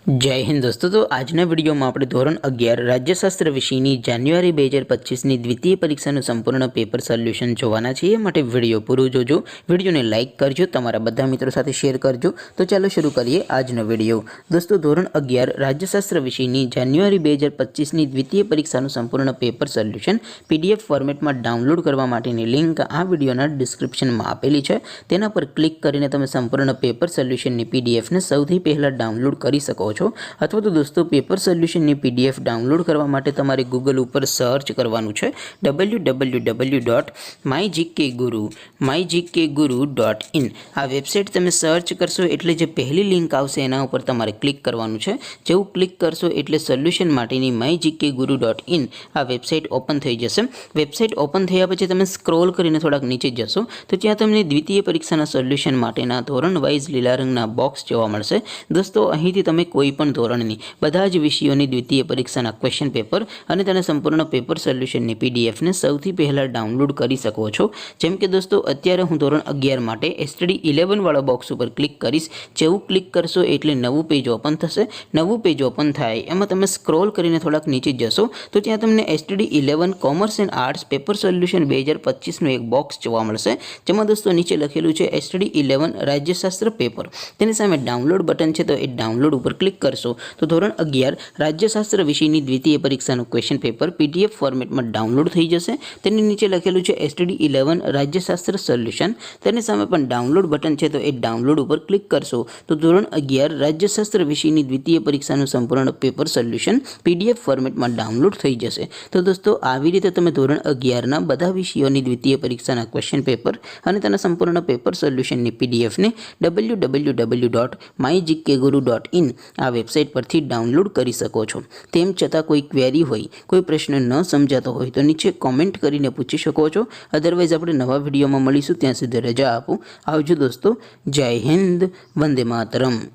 जय हिंद दोस्तों। तो આજના વિડીયોમાં આપણે ધોરણ 11 રાજ્યશાસ્ત્ર વિષયની જાન્યુઆરી 2025ની દ્વિતીય પરીક્ષાનું સંપૂર્ણ પેપર સોલ્યુશન જોવાના છીએ। માટે વિડીયો પૂરો જોજો, વિડીયોને લાઇક કરજો, તમારા બધા મિત્રો સાથે શેર કરજો। તો ચાલો શરૂ કરીએ આજનો વિડીયો। દોસ્તો ધોરણ 11 રાજ્યશાસ્ત્ર વિષયની જાન્યુઆરી 2025ની દ્વિતીય પરીક્ષાનું સંપૂર્ણ પેપર સોલ્યુશન પીડીએફ ફોર્મેટમાં ડાઉનલોડ કરવા માટેની લિંક આ વિડીયોના ડિસ્ક્રિપ્શનમાં આપેલી છે। તેના પર ક્લિક કરીને તમે સંપૂર્ણ પેપર સોલ્યુશનની પીડીએફને સૌથી પહેલાં ડાઉનલોડ કરી શકો છો। अथवा तो दोस्तों पेपर सोल्यूशन ની पीडीएफ डाउनलॉड करवा माटे तमारे गूगल पर सर्च करवानुं छे www.mygkguru.in। आ वेबसाइट तमे सर्च करशो एटले जे पहली लिंक आवशे एना उपर तमारे क्लिक करवानुं छे। जेवुं क्लिक करशो एटले सोल्यूशन माटेनी mygkguru.in आ वेबसाइट ओपन थई जशे। वेबसाइट ओपन थया पछी तमे स्क्रॉल करीने थोड़ाक नीचे जशो तो त्यां तमने द्वितीय परीक्षाना सोल्यूशन माटेना धोरण वाइज लीला रंगना बॉक्स जोवा मळशे। दोस्तों અહીંથી તમે કોઈ પણ ધોરણની બધા જ વિષયોની દ્વિતીય પરીક્ષાના ક્વેશ્ચન પેપર અને તેના સંપૂર્ણ પેપર સોલ્યુશનની પીડીએફને સૌથી પહેલાં ડાઉનલોડ કરી શકો છો। જેમ કે દોસ્તો અત્યારે હું ધોરણ 11 માટે એસટીડી 11 વાળા બોક્સ ઉપર ક્લિક કરીશ। જેવું ક્લિક કરશો એટલે નવું પેજ ઓપન થશે। નવું પેજ ઓપન થાય એમાં તમે સ્ક્રોલ કરીને થોડાક નીચે જશો તો ત્યાં તમને STD 11 commerce and arts paper solution 2025નું એક બોક્સ જોવા મળશે। જેમાં દોસ્તો નીચે લખેલું છે એસટીડી 11 રાજ્યશાસ્ત્ર પેપર। તેની સામે ડાઉનલોડ બટન છે તો એ डाउनलॉड पर क्लिक करशो तो धोरण 11 राज्यशास्त्र विषयनी द्वितीय परीक्षाનું क्वेश्चन पेपर पीडीएफ फॉर्मेट में डाउनलॉड थई जशे। तेनी नीचे लखेलुं छे एसटीडी 11 राज्यशास्त्र सोल्यूशन। तेनी सामे पण डाउनलॉड बटन छे तो ए डाउनलॉड पर क्लिक करशो तो धोरण 11 राज्यशास्त्र विषयनी द्वितीय परीक्षाનું संपूर्ण पेपर सोल्यूशन पीडीएफ फॉर्मेट में डाउनलॉड थई जशे। तो दोस्तों આવી રીતે તમે ધોરણ 11 ના બધા વિષયોની દ્વિતીય પરીક્ષાના ક્વેશ્ચન પેપર અને તેના સંપૂર્ણ પેપર સોલ્યુશનની પીડીએફ ને www.mygkguru.in आ वेबसाइट पर डाउनलॉड कर सको छो। तेम छतां कोई क्वेरी होय, कोई प्रश्न न समजातो होय तो नीचे कॉमेंट करीने पूछी शको छो। अदरवाइज आपणे नवा विडियोमां मळीशुं, त्यां सुधी रजा आपो। आवजो दोस्तों। जय हिंद, वंदे मातरम।